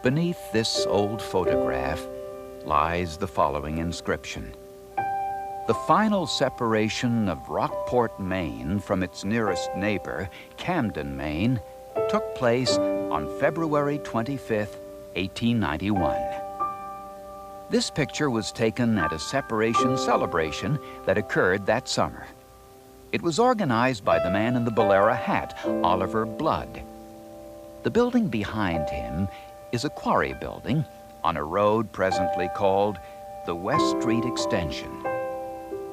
Beneath this old photograph lies the following inscription. The final separation of Rockport, Maine from its nearest neighbor, Camden, Maine, took place on February 25th, 1891. This picture was taken at a separation celebration that occurred that summer. It was organized by the man in the bolero hat, Oliver Blood. The building behind him is a quarry building on a road presently called the West Street Extension.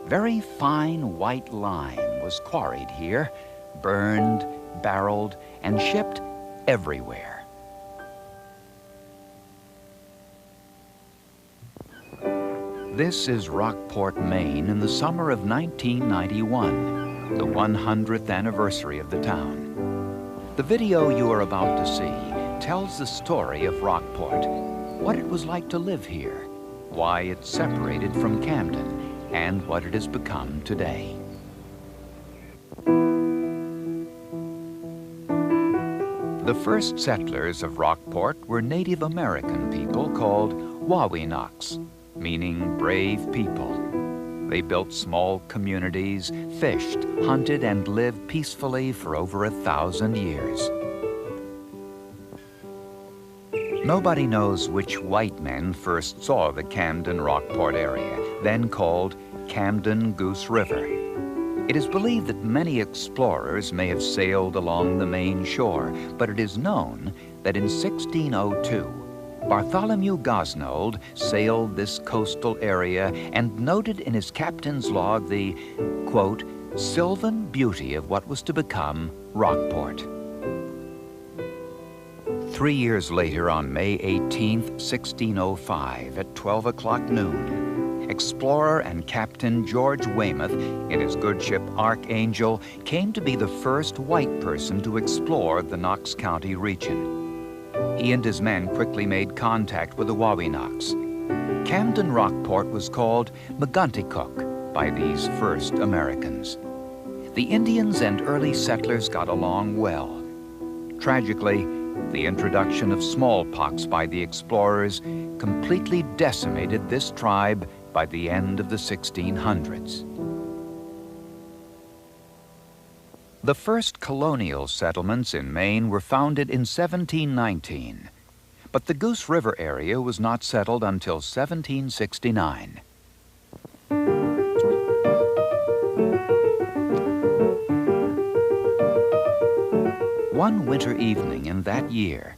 Very fine white lime was quarried here, burned, barreled, and shipped everywhere. This is Rockport, Maine in the summer of 1991, the 100th anniversary of the town. The video you are about to see tells the story of Rockport, what it was like to live here, why it separated from Camden, and what it has become today. The first settlers of Rockport were Native American people called Wawinoks, meaning brave people. They built small communities, fished, hunted, and lived peacefully for over 1,000 years. Nobody knows which white men first saw the Camden-Rockport area, then called Camden Goose River. It is believed that many explorers may have sailed along the Maine shore, but it is known that in 1602, Bartholomew Gosnold sailed this coastal area and noted in his captain's log the, quote, sylvan beauty of what was to become Rockport. 3 years later, on May 18th, 1605, at 12 o'clock noon, explorer and Captain George Weymouth, in his good ship Archangel, came to be the first white person to explore the Knox County region. He and his men quickly made contact with the Wawinoks. Camden Rockport was called Megunticook by these first Americans. The Indians and early settlers got along well. Tragically, the introduction of smallpox by the explorers completely decimated this tribe by the end of the 1600s. The first colonial settlements in Maine were founded in 1719, but the Goose River area was not settled until 1769. One winter evening in that year,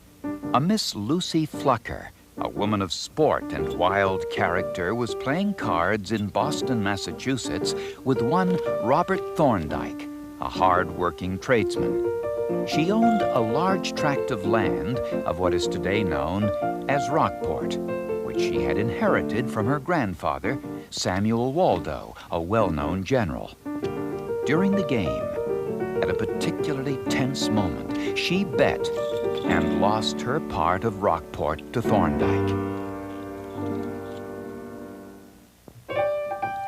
a Miss Lucy Flucker, a woman of sport and wild character, was playing cards in Boston, Massachusetts, with one Robert Thorndike, a hard-working tradesman. She owned a large tract of land of what is today known as Rockport, which she had inherited from her grandfather, Samuel Waldo, a well-known general. During the game, at a particularly tense moment, she bet and lost her part of Rockport to Thorndike.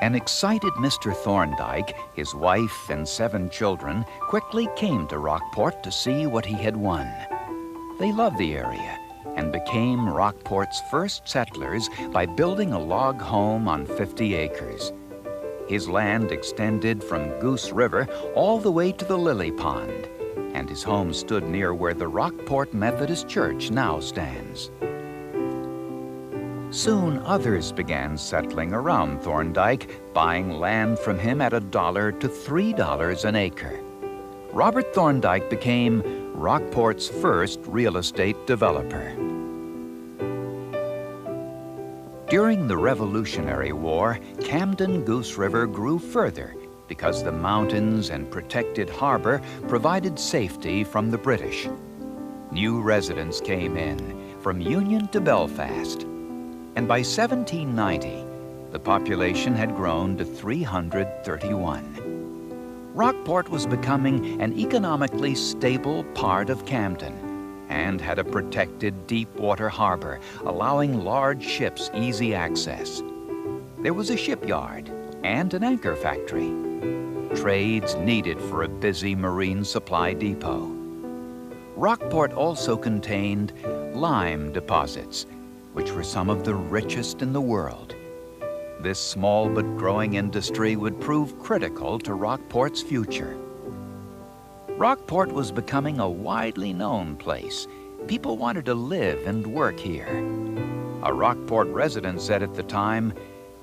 An excited Mr. Thorndike, his wife and 7 children, quickly came to Rockport to see what he had won. They loved the area and became Rockport's first settlers by building a log home on 50 acres. His land extended from Goose River all the way to the Lily Pond, and his home stood near where the Rockport Methodist Church now stands. Soon others began settling around Thorndike, buying land from him at $1 to $3 an acre. Robert Thorndike became Rockport's first real estate developer. During the Revolutionary War, Camden Goose River grew further because the mountains and protected harbor provided safety from the British. New residents came in, from Union to Belfast, and by 1790, the population had grown to 331. Rockport was becoming an economically stable part of Camden and had a protected deep-water harbor, allowing large ships easy access. There was a shipyard and an anchor factory, trades needed for a busy marine supply depot. Rockport also contained lime deposits, which were some of the richest in the world. This small but growing industry would prove critical to Rockport's future. Rockport was becoming a widely known place. People wanted to live and work here. A Rockport resident said at the time,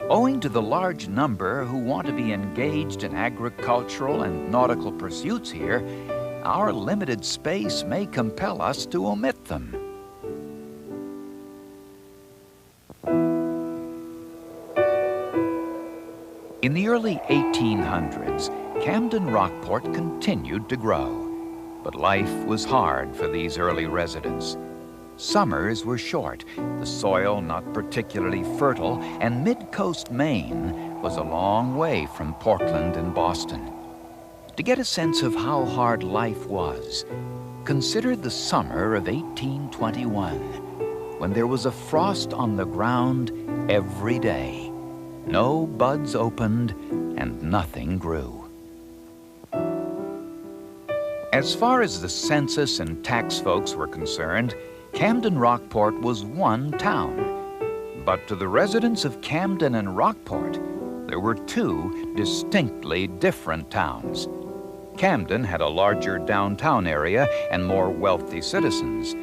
"Owing to the large number who want to be engaged in agricultural and nautical pursuits here, our limited space may compel us to omit them." In the early 1800s, Camden Rockport continued to grow, but life was hard for these early residents. Summers were short, the soil not particularly fertile, and mid-coast Maine was a long way from Portland and Boston. To get a sense of how hard life was, consider the summer of 1821, when there was a frost on the ground every day. No buds opened and nothing grew. As far as the census and tax folks were concerned, Camden Rockport was one town. But to the residents of Camden and Rockport, there were two distinctly different towns. Camden had a larger downtown area and more wealthy citizens,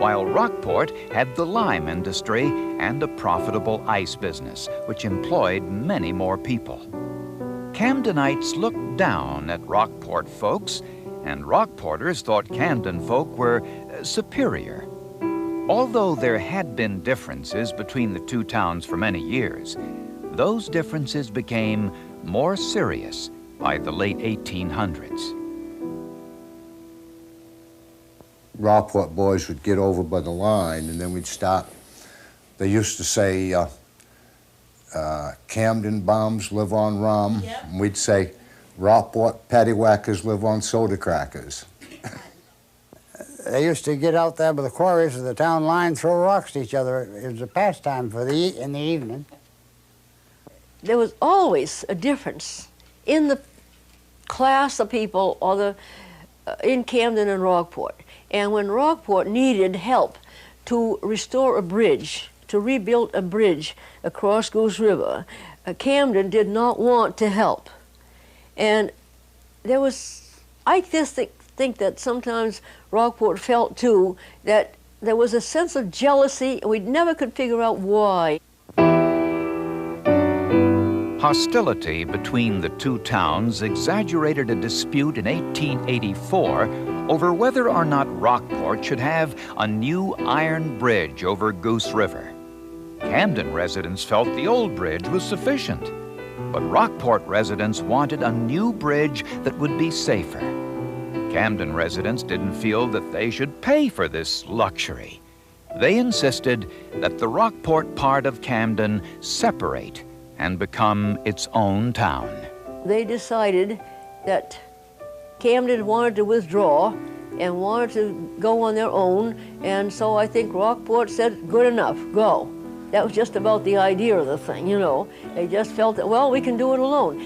while Rockport had the lime industry and a profitable ice business, which employed many more people. Camdenites looked down at Rockport folks, and Rockporters thought Camden folk were superior. Although there had been differences between the two towns for many years, those differences became more serious by the late 1800s. Rockport boys would get over by the line, and then we'd stop. They used to say, Camden bums live on rum. Yep. And we'd say, Rockport paddywhackers live on soda crackers. They used to get out there by the quarries of the town line, throw rocks to each other. It was a pastime for in the evening. There was always a difference in the class of people or in Camden and Rockport. And when Rockport needed help to restore a bridge, to rebuild a bridge across Goose River, Camden did not want to help. And there was, I just think that sometimes Rockport felt too that there was a sense of jealousy, and we never could figure out why. Hostility between the two towns exaggerated a dispute in 1884 over whether or not Rockport should have a new iron bridge over Goose River. Camden residents felt the old bridge was sufficient, but Rockport residents wanted a new bridge that would be safer. Camden residents didn't feel that they should pay for this luxury. They insisted that the Rockport part of Camden separate and become its own town. They decided that Camden wanted to withdraw and wanted to go on their own, and so I think Rockport said, good enough, go. That was just about the idea of the thing, you know. They just felt that, well, we can do it alone.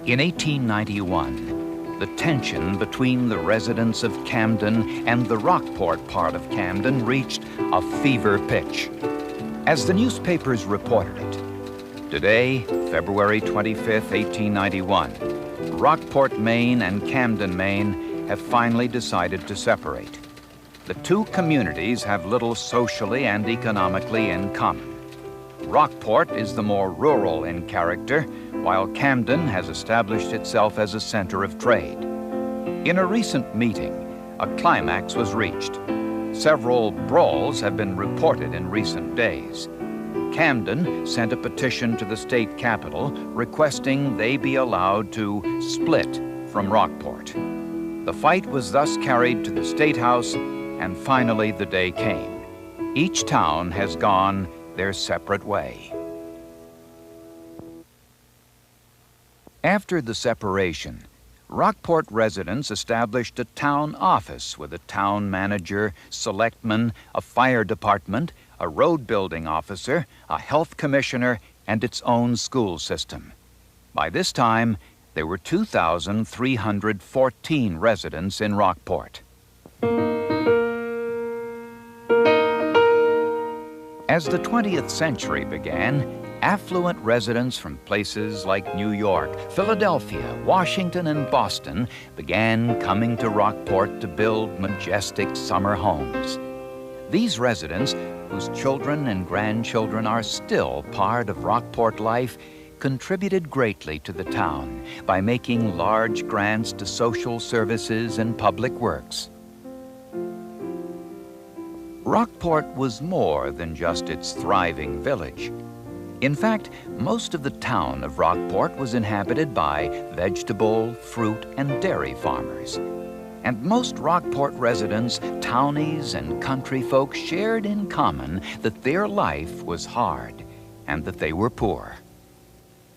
In 1891, the tension between the residents of Camden and the Rockport part of Camden reached a fever pitch. As the newspapers reported it, today, February 25th, 1891, Rockport, Maine and Camden, Maine have finally decided to separate. The two communities have little socially and economically in common. Rockport is the more rural in character, while Camden has established itself as a center of trade. In a recent meeting, a climax was reached. Several brawls have been reported in recent days. Camden sent a petition to the state capitol requesting they be allowed to split from Rockport. The fight was thus carried to the State House, and finally the day came. Each town has gone their separate way. After the separation, Rockport residents established a town office with a town manager, selectman, a fire department, a road building officer, a health commissioner, and its own school system. By this time, there were 2,314 residents in Rockport. As the 20th century began, affluent residents from places like New York, Philadelphia, Washington, and Boston began coming to Rockport to build majestic summer homes. These residents, whose children and grandchildren are still part of Rockport life, contributed greatly to the town by making large grants to social services and public works. Rockport was more than just its thriving village. In fact, most of the town of Rockport was inhabited by vegetable, fruit, and dairy farmers. And most Rockport residents, townies, and country folk shared in common that their life was hard and that they were poor.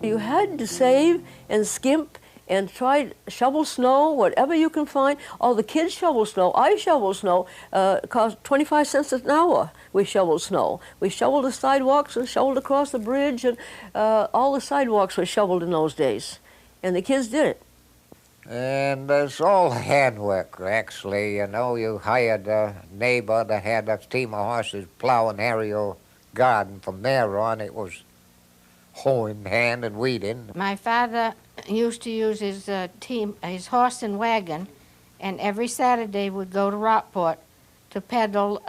You had to save and skimp and try to shovel snow, whatever you can find. All the kids shovel snow. I shovel snow. It cost 25 cents an hour. We shoveled snow. We shoveled the sidewalks and shoveled across the bridge, and all the sidewalks were shoveled in those days. And the kids did it. And it's all handwork, actually. You know, you hired a neighbor that had a team of horses plow and harry your garden. From there on, it was hoeing hand and weeding. My father used to use his his horse and wagon, and every Saturday would go to Rockport to peddle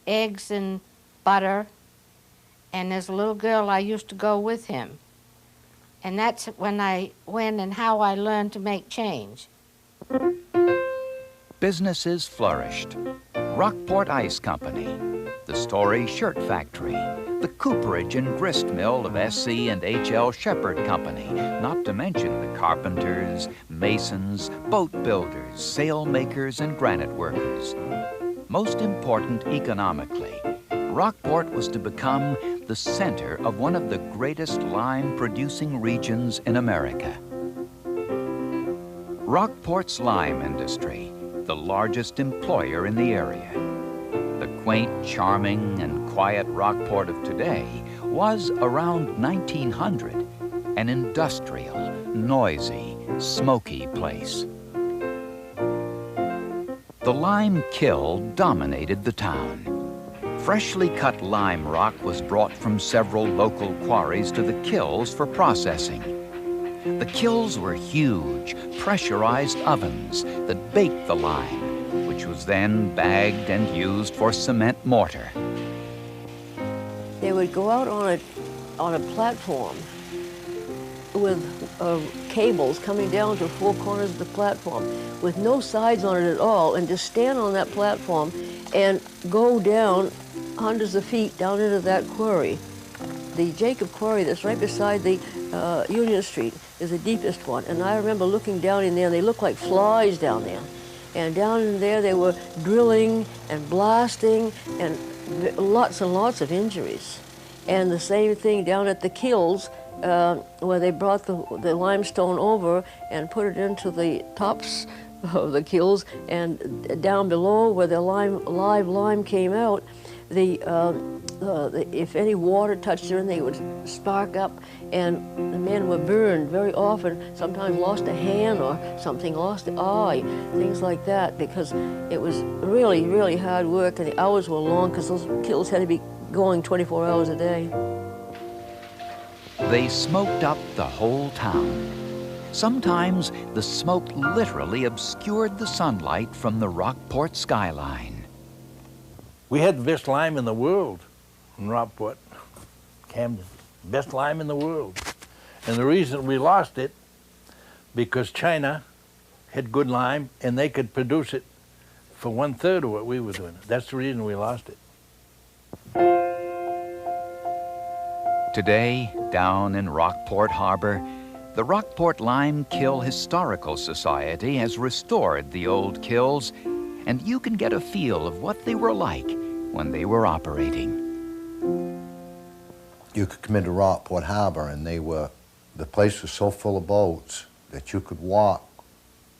eggs and butter. And as a little girl, I used to go with him. And that's when and how I learned to make change. Businesses flourished. Rockport Ice Company, the Story Shirt Factory, the cooperage and grist mill of S.C. and H.L. Shepherd Company, not to mention the carpenters, masons, boat builders, sail makers, and granite workers. Most important economically, Rockport was to become the center of one of the greatest lime-producing regions in America. Rockport's lime industry, the largest employer in the area. The quaint, charming, and quiet Rockport of today was, around 1900, an industrial, noisy, smoky place. The lime kill dominated the town. Freshly cut lime rock was brought from several local quarries to the kilns for processing. The kilns were huge, pressurized ovens that baked the lime, which was then bagged and used for cement mortar. They would go out on a platform with cables coming down to four corners of the platform with no sides on it at all, and just stand on that platform and go down hundreds of feet down into that quarry. The Jacob Quarry that's right beside the Union Street is the deepest one, and I remember looking down in there, and they looked like flies down there. And down in there they were drilling and blasting, and lots of injuries. And the same thing down at the kilns, where they brought the limestone over and put it into the tops of the kilns, and down below where the live lime came out, if any water touched them, they would spark up, and the men were burned very often, sometimes lost a hand or something, lost an eye, things like that, because it was really, really hard work, and the hours were long because those kilns had to be going 24 hours a day. They smoked up the whole town. Sometimes the smoke literally obscured the sunlight from the Rockport skyline. We had the best lime in the world in Rockport, Camden. Best lime in the world. And the reason we lost it, because China had good lime and they could produce it for 1/3 of what we were doing. That's the reason we lost it. Today, down in Rockport Harbor, the Rockport Lime Kill Historical Society has restored the old kilns, and you can get a feel of what they were like when they were operating. You could come into Rockport Harbor, and the place was so full of boats that you could walk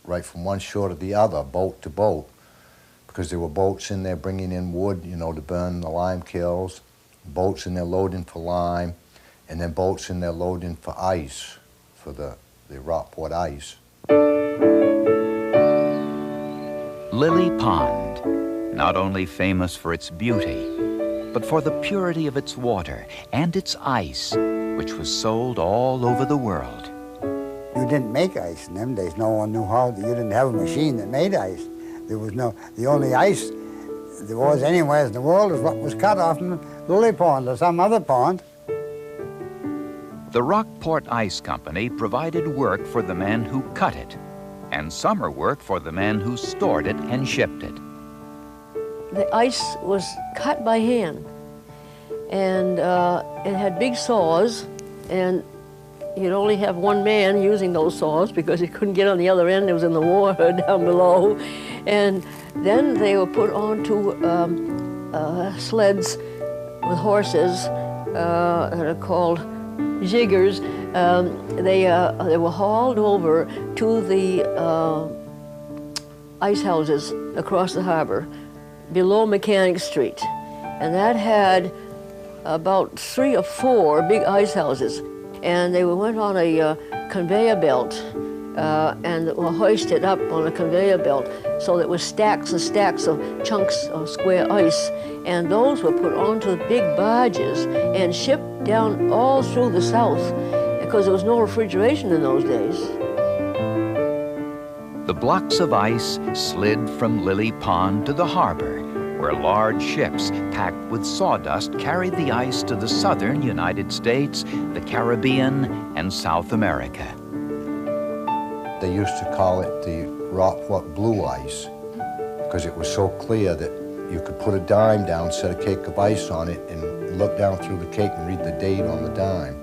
right from one shore to the other, boat to boat, because there were boats in there bringing in wood, you know, to burn the lime kilns, boats in there loading for lime, and then boats in there loading for ice, for the Rockport ice. Lily Pond, not only famous for its beauty, but for the purity of its water and its ice, which was sold all over the world. You didn't make ice in them days. No one knew how. You didn't have a machine that made ice. There was no, the only ice there was anywhere in the world is what was cut off in Lily Pond or some other pond. The Rockport Ice Company provided work for the men who cut it, and summer work for the men who stored it and shipped it. The ice was cut by hand, and it had big saws, and you'd only have one man using those saws because he couldn't get on the other end. It was in the water down below. And then they were put onto sleds with horses that are called jiggers. They were hauled over to the ice houses across the harbor below Mechanic Street. And that had about 3 or 4 big ice houses. And they went on a conveyor belt and were hoisted up on a conveyor belt, so that was stacks and stacks of chunks of square ice. And those were put onto big barges and shipped down all through the South, because there was no refrigeration in those days. The blocks of ice slid from Lily Pond to the harbor, where large ships packed with sawdust carried the ice to the southern United States, the Caribbean, and South America. They used to call it the Rockport blue ice because it was so clear that you could put a dime down, set a cake of ice on it, and look down through the cake and read the date on the dime.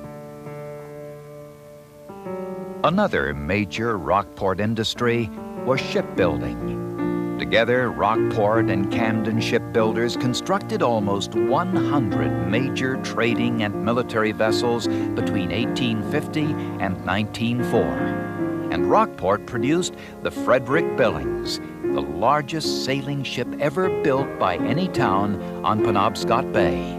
Another major Rockport industry was shipbuilding. Together, Rockport and Camden shipbuilders constructed almost 100 major trading and military vessels between 1850 and 1904. And Rockport produced the Frederick Billings, the largest sailing ship ever built by any town on Penobscot Bay.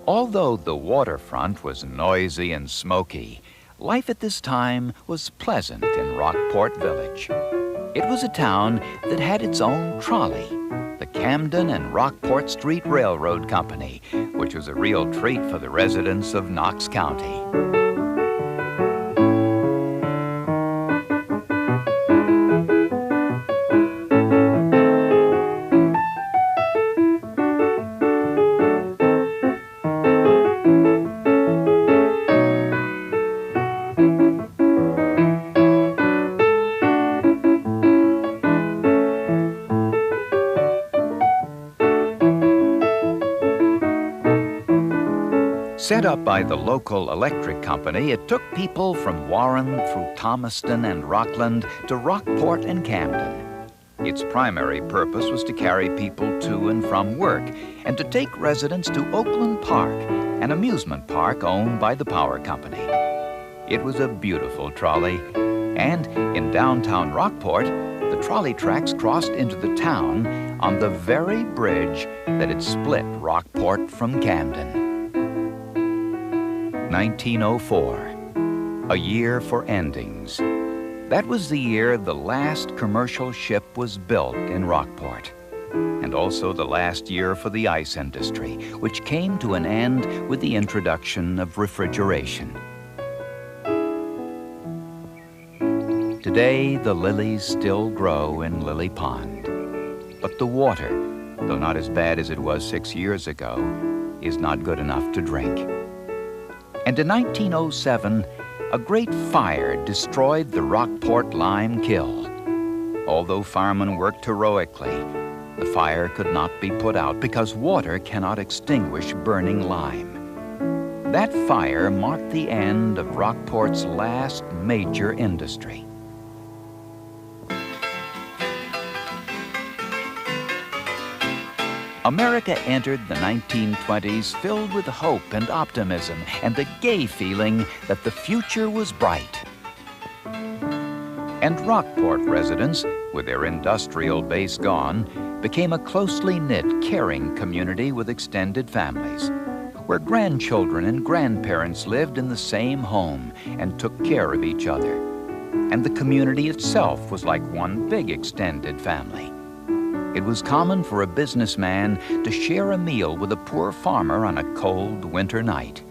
Although the waterfront was noisy and smoky, life at this time was pleasant in Rockport Village. It was a town that had its own trolley, the Camden and Rockport Street Railroad Company, which was a real treat for the residents of Knox County. Set up by the local electric company, it took people from Warren through Thomaston and Rockland to Rockport and Camden. Its primary purpose was to carry people to and from work and to take residents to Oakland Park, an amusement park owned by the power company. It was a beautiful trolley, and in downtown Rockport, the trolley tracks crossed into the town on the very bridge that had split Rockport from Camden. 1904, a year for endings. That was the year the last commercial ship was built in Rockport, and also the last year for the ice industry, which came to an end with the introduction of refrigeration. Today, the lilies still grow in Lily Pond, but the water, though not as bad as it was 6 years ago, is not good enough to drink. And in 1907, a great fire destroyed the Rockport lime kiln. Although firemen worked heroically, the fire could not be put out because water cannot extinguish burning lime. That fire marked the end of Rockport's last major industry. America entered the 1920s filled with hope and optimism and the gay feeling that the future was bright. And Rockport residents, with their industrial base gone, became a closely knit, caring community with extended families, where grandchildren and grandparents lived in the same home and took care of each other. And the community itself was like one big extended family. it was common for a businessman to share a meal with a poor farmer on a cold winter night.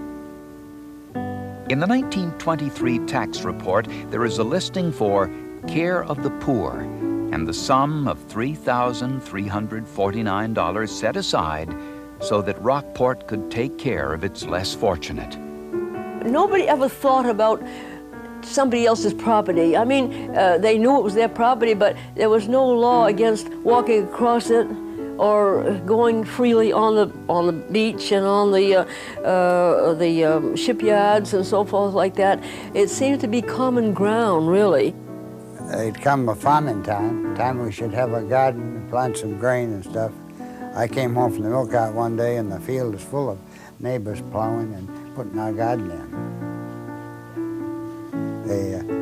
In the 1923 tax report, there is a listing for care of the poor, and the sum of $3,349 set aside so that Rockport could take care of its less fortunate. Nobody ever thought about somebody else's property. I mean, they knew it was their property, but there was no law against walking across it or going freely on the beach and on the shipyards and so forth like that. It seemed to be common ground, really. It'd come a farming time we should have a garden, plant some grain and stuff. I came home from the milk cart one day and the field was full of neighbors plowing and putting our garden in.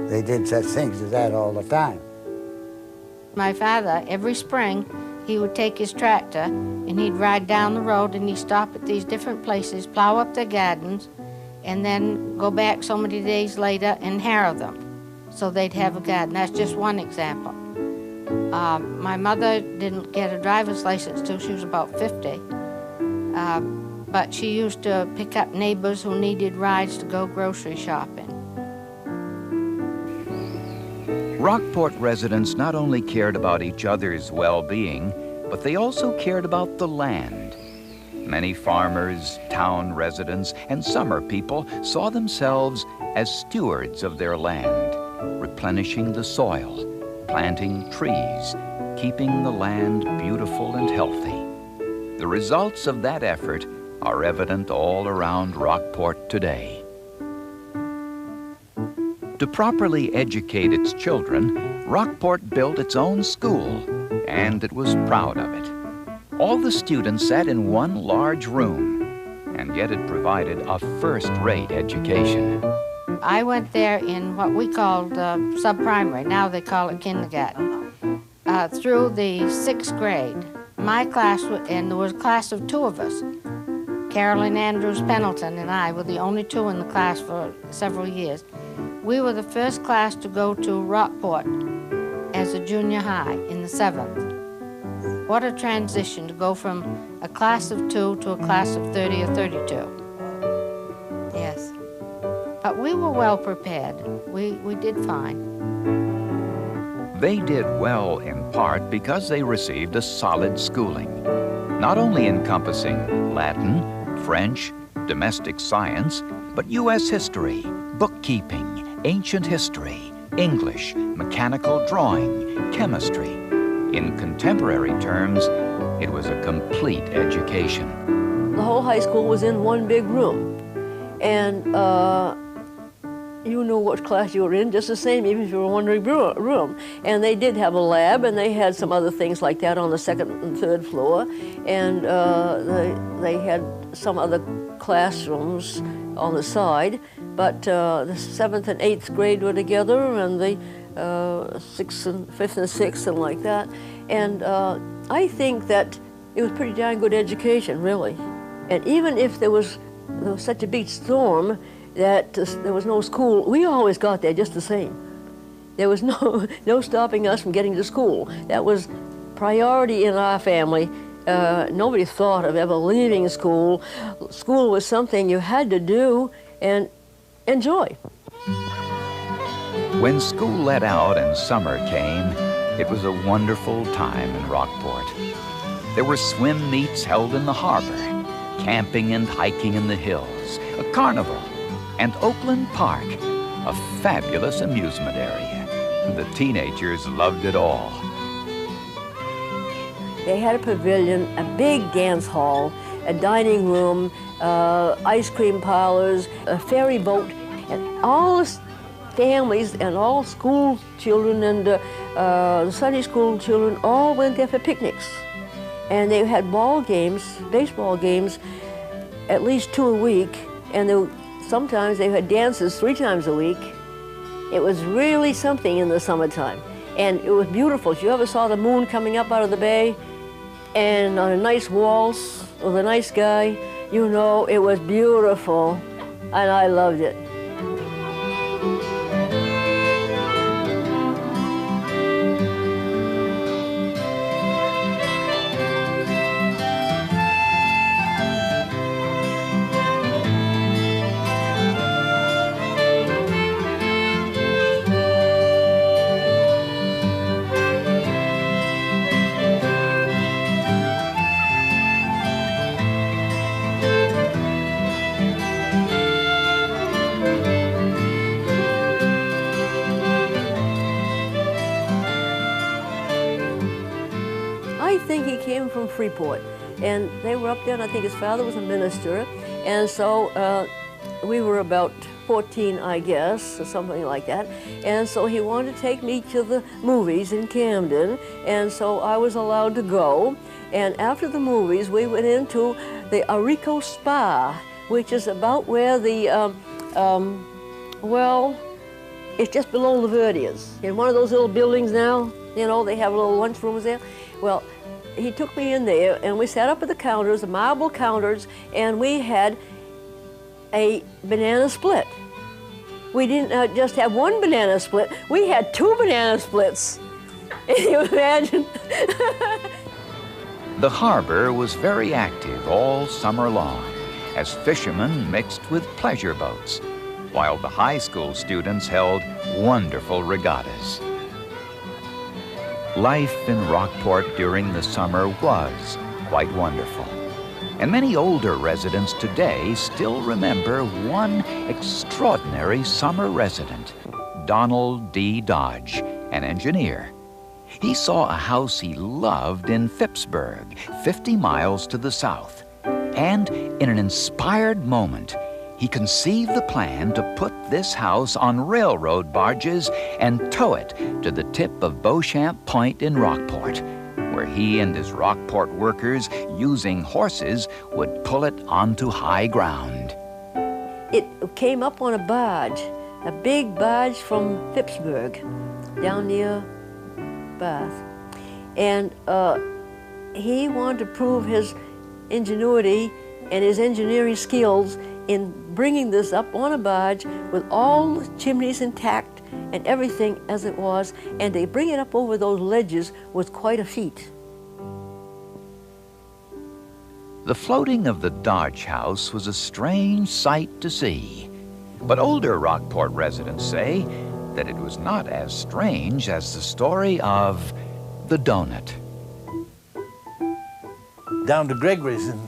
They did such things as that all the time. My father, every spring, he would take his tractor and he'd ride down the road and he'd stop at these different places, plow up their gardens, and then go back so many days later and harrow them so they'd have a garden. That's just one example. My mother didn't get a driver's license till she was about 50, but she used to pick up neighbors who needed rides to go grocery shopping. Rockport residents not only cared about each other's well-being, but they also cared about the land. Many farmers, town residents, and summer people saw themselves as stewards of their land, replenishing the soil, planting trees, keeping the land beautiful and healthy. The results of that effort are evident all around Rockport today. To properly educate its children, Rockport built its own school, and it was proud of it. All the students sat in one large room, and yet it provided a first-rate education. I went there in what we called sub-primary, now they call it kindergarten, through the 6th grade. My class, and there was a class of 2 of us, Carolyn Andrews Pendleton and I were the only 2 in the class for several years. We were the first class to go to Rockport as a junior high in the 7th. What a transition to go from a class of 2 to a class of 30 or 32. Yes. But we were well prepared. We did fine. They did well in part because they received a solid schooling, not only encompassing Latin, French, domestic science, but U.S. history, bookkeeping, ancient history, English, mechanical drawing, chemistry. In contemporary terms, it was a complete education. The whole high school was in one big room, and you knew what class you were in just the same, even if you were in one big room. And they did have a lab, and they had some other things like that on the 2nd and 3rd floor, and they had some other classrooms on the side, but the 7th and 8th grade were together, and the 6th and 5th and 6th and like that. And I think that it was pretty darn good education, really. And even if there was such a big storm that there was no school, we always got there just the same. There was no stopping us from getting to school. That was priority in our family. Nobody thought of ever leaving school. School was something you had to do and enjoy. When school let out and summer came, it was a wonderful time in Rockport. There were swim meets held in the harbor, camping and hiking in the hills, a carnival, and Oakland Park, a fabulous amusement area. The teenagers loved it all. They had a pavilion, a big dance hall, a dining room, ice cream parlors, a ferry boat, and all the families and all school children and the Sunday school children all went there for picnics. And they had ball games, baseball games, at least 2 a week, and sometimes they had dances 3 times a week. It was really something in the summertime, and it was beautiful. If you ever saw the moon coming up out of the bay, and on a nice waltz with a nice guy, you know, it was beautiful, and I loved it. came from Freeport, and they were up there, and I think his father was a minister, and so we were about 14, I guess, or something like that, and so he wanted to take me to the movies in Camden, and so I was allowed to go, and after the movies, we went into the Arico Spa, which is about where the, well, it's just below La Verdiers. In one of those little buildings now, you know, they have little lunchrooms there. Well, he took me in there, and we sat up at the counters, the marble counters, and we had a banana split. We didn't just have one banana split, we had 2 banana splits. Can you imagine? The harbor was very active all summer long as fishermen mixed with pleasure boats, while the high school students held wonderful regattas. Life in Rockport during the summer was quite wonderful. And many older residents today still remember one extraordinary summer resident, Donald D. Dodge, an engineer. He saw a house he loved in Phippsburg, 50 miles to the south. And in an inspired moment, he conceived the plan to put this house on railroad barges and tow it to the tip of Beauchamp Point in Rockport, where he and his Rockport workers, using horses, would pull it onto high ground. It came up on a barge, a big barge from Phippsburg, down near Bath. And he wanted to prove his ingenuity and his engineering skills in bringing this up on a barge with all the chimneys intact and everything as it was, and they bring it up over those ledges was quite a feat. The floating of the Dodge house was a strange sight to see, but older Rockport residents say that it was not as strange as the story of the donut. Down to Gregory's in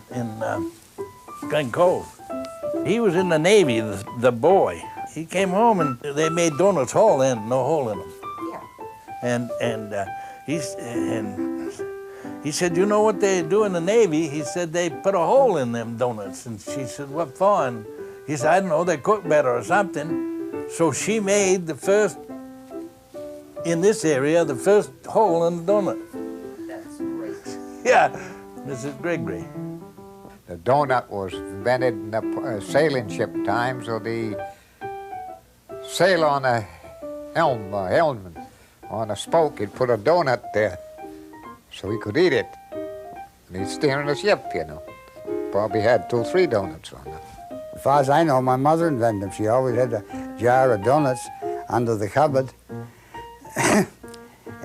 Glen Cove. He was in the Navy, the boy. He came home and they made donuts all in, no hole in them. Yeah. And he said, you know what they do in the Navy? He said, they put a hole in them donuts. And she said, what for? And he said, I don't know, they cook better or something. So she made the first, in this area, the first hole in the donut. That's great. Yeah, Mrs. Gregory. The donut was invented in the sailing ship time, so the sail on a helmsman, on a spoke, he'd put a donut there so he could eat it. And he's steering the ship, you know. Probably had 2 or 3 donuts on it. As far as I know, my mother invented them. She always had a jar of donuts under the cupboard.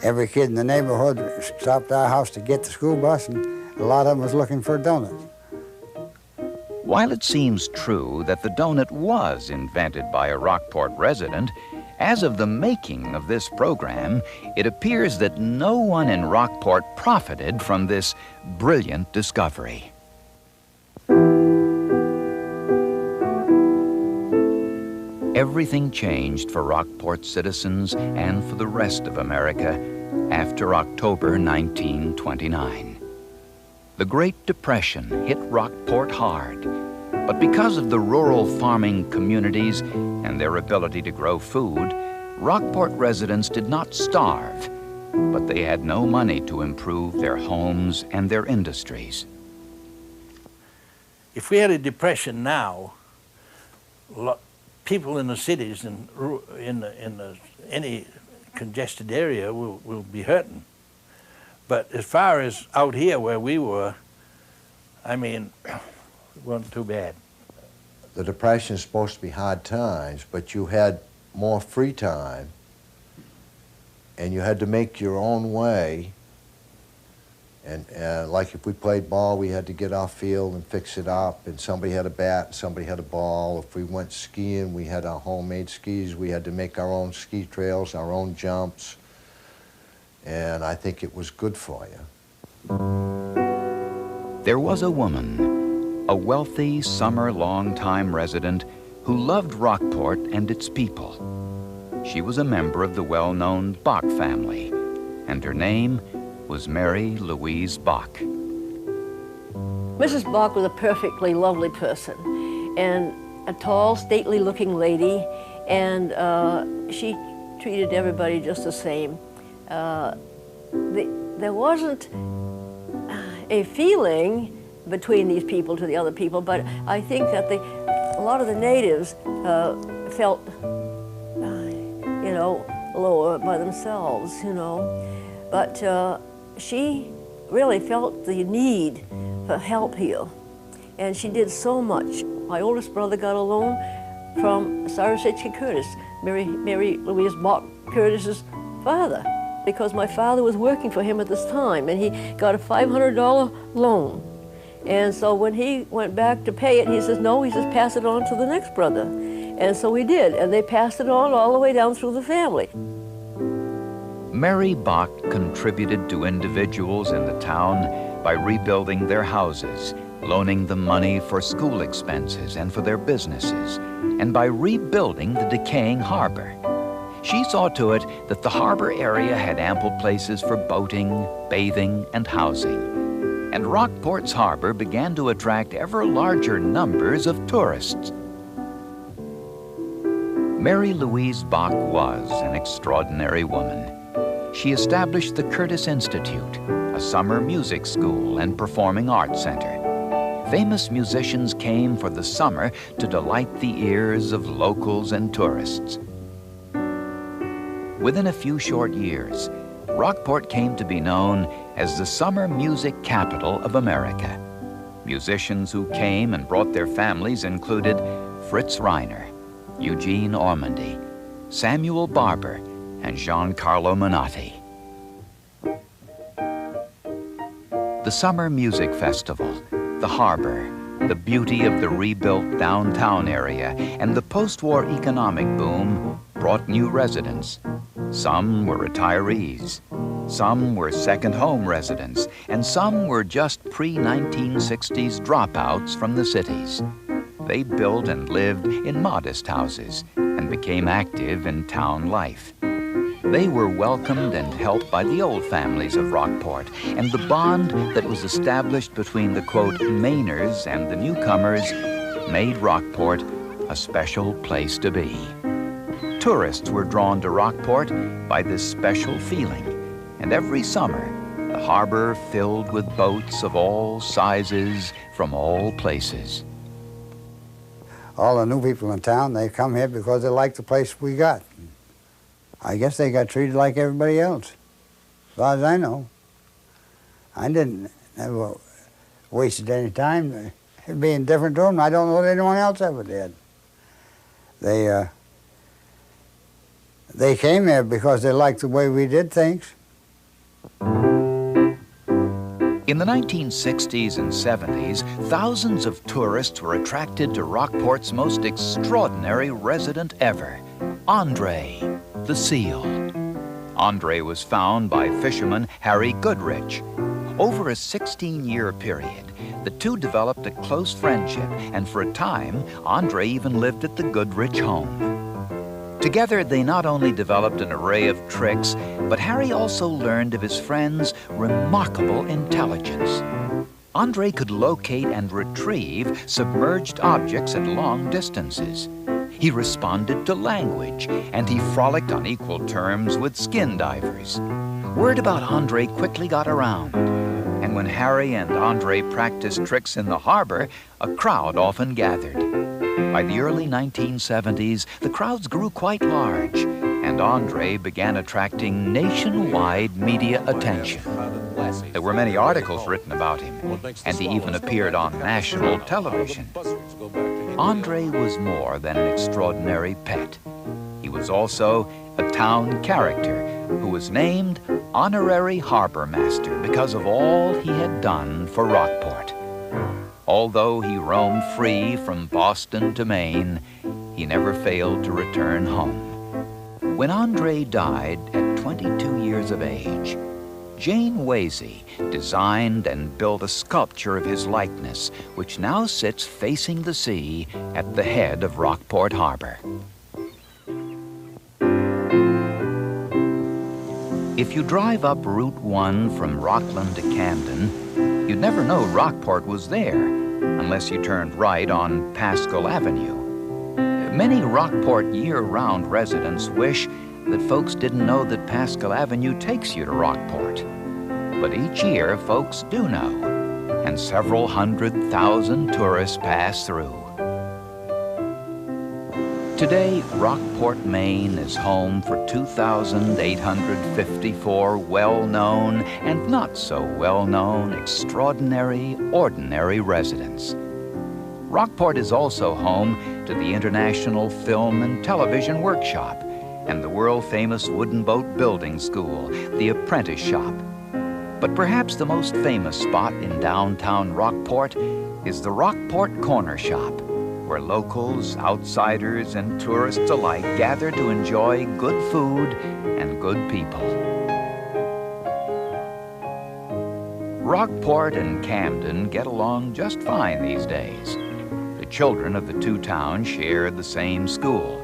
Every kid in the neighborhood stopped at our house to get the school bus, and a lot of them was looking for a donut. While it seems true that the donut was invented by a Rockport resident, as of the making of this program, it appears that no one in Rockport profited from this brilliant discovery. Everything changed for Rockport citizens and for the rest of America after October 1929. The Great Depression hit Rockport hard, but because of the rural farming communities and their ability to grow food, Rockport residents did not starve, but they had no money to improve their homes and their industries. If we had a depression now, people in the cities and any congested area will be hurting. But as far as out here where we were, I mean, it wasn't too bad. The Depression is supposed to be hard times, but you had more free time, and you had to make your own way. And like if we played ball, we had to get our field and fix it up, and somebody had a bat, and somebody had a ball. If we went skiing, we had our homemade skis. We had to make our own ski trails, our own jumps, and I think it was good for you. There was a woman, a wealthy summer long-time resident who loved Rockport and its people. She was a member of the well-known Bach family, and her name was Mary Louise Bach. Mrs. Bach was a perfectly lovely person, and a tall, stately-looking lady, and she treated everybody just the same. There wasn't a feeling between these people to the other people, but I think that a lot of the natives felt, you know, lower by themselves, you know. But she really felt the need for help here, and she did so much. My oldest brother got a loan from Cyrus H.K. Curtis, Mary Louise Bach Curtis's father, because my father was working for him at this time, and he got a $500 loan. And so when he went back to pay it, he says, no, he says, pass it on to the next brother. And so we did, and they passed it on all the way down through the family. Mary Bach contributed to individuals in the town by rebuilding their houses, loaning them money for school expenses and for their businesses, and by rebuilding the decaying harbor. She saw to it that the harbor area had ample places for boating, bathing, and housing. And Rockport's harbor began to attract ever larger numbers of tourists. Mary Louise Bach was an extraordinary woman. She established the Curtis Institute, a summer music school and performing arts center. Famous musicians came for the summer to delight the ears of locals and tourists. Within a few short years, Rockport came to be known as the summer music capital of America. Musicians who came and brought their families included Fritz Reiner, Eugene Ormandy, Samuel Barber, and Giancarlo Menotti. The Summer Music Festival, the harbor, the beauty of the rebuilt downtown area, and the post-war economic boom brought new residents. Some were retirees, some were second home residents, and some were just pre-1960s dropouts from the cities. They built and lived in modest houses and became active in town life. They were welcomed and helped by the old families of Rockport, and the bond that was established between the, quote, Mainers and the newcomers made Rockport a special place to be. Tourists were drawn to Rockport by this special feeling, and every summer, the harbor filled with boats of all sizes from all places. All the new people in town, they come here because they like the place we got. I guess they got treated like everybody else, as far as I know. I didn't never wasted any time being different to them. I don't know that anyone else ever did. They came here because they liked the way we did things. In the 1960s and 70s, thousands of tourists were attracted to Rockport's most extraordinary resident ever, Andre, the seal. Andre was found by fisherman Harry Goodrich. Over a 16-year period, the two developed a close friendship, and for a time, Andre even lived at the Goodrich home. Together, they not only developed an array of tricks, but Harry also learned of his friend's remarkable intelligence. Andre could locate and retrieve submerged objects at long distances. He responded to language, and he frolicked on equal terms with skin divers. Word about Andre quickly got around, and when Harry and Andre practiced tricks in the harbor, a crowd often gathered. By the early 1970s, the crowds grew quite large, and Andre began attracting nationwide media attention. There were many articles written about him, and he even appeared on national television. Andre was more than an extraordinary pet. He was also a town character who was named Honorary Harbor Master because of all he had done for Rockport. Although he roamed free from Boston to Maine, he never failed to return home. When Andre died at 22 years of age, Jane Wasey designed and built a sculpture of his likeness, which now sits facing the sea at the head of Rockport Harbor. If you drive up Route 1 from Rockland to Camden, You'd never know Rockport was there unless you turned right on Pascal Avenue. Many Rockport year-round residents wish that folks didn't know that Pascal Avenue takes you to Rockport. But each year, folks do know, and several 100,000 tourists pass through. Today, Rockport, Maine is home for 2,854 well-known and not so well-known extraordinary, ordinary residents. Rockport is also home to the International Film and Television Workshop and the world-famous wooden boat building school, the Apprentice Shop. But perhaps the most famous spot in downtown Rockport is the Rockport Corner Shop, where locals, outsiders, and tourists alike gather to enjoy good food and good people. Rockport and Camden get along just fine these days. The children of the two towns share the same school,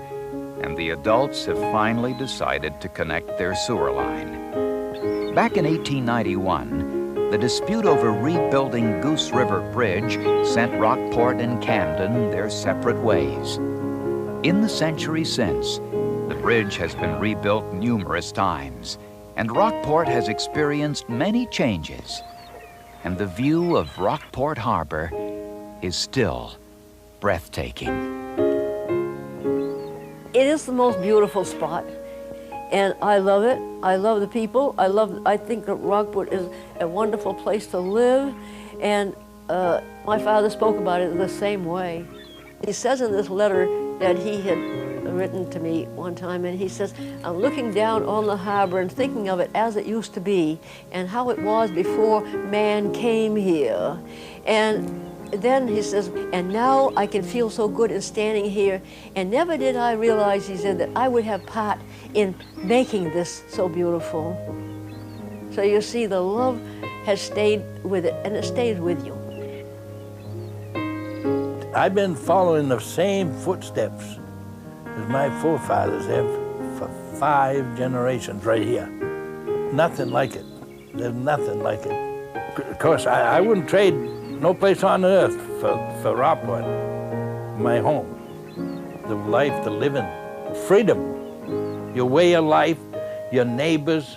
and the adults have finally decided to connect their sewer line. Back in 1891, the dispute over rebuilding Goose River Bridge sent Rockport and Camden their separate ways. In the century since, the bridge has been rebuilt numerous times, and Rockport has experienced many changes. And the view of Rockport Harbor is still breathtaking. It is the most beautiful spot, and I love it. I love the people. I think that Rockport is a wonderful place to live, and my father spoke about it the same way. He says in this letter that he had written to me one time, and he says, I'm looking down on the harbor and thinking of it as it used to be and how it was before man came here. And then he says, and now I can feel so good in standing here, and never did I realize, he said, that I would have part in making this so beautiful. So you see, the love has stayed with it, and it stays with you. I've been following the same footsteps as my forefathers have for 5 generations right here. Nothing like it. There's nothing like it. Of course, I wouldn't trade no place on earth for Rockport, my home. The life, the living, freedom, your way of life, your neighbors.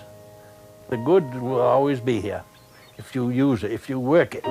The good will always be here if you use it, if you work it.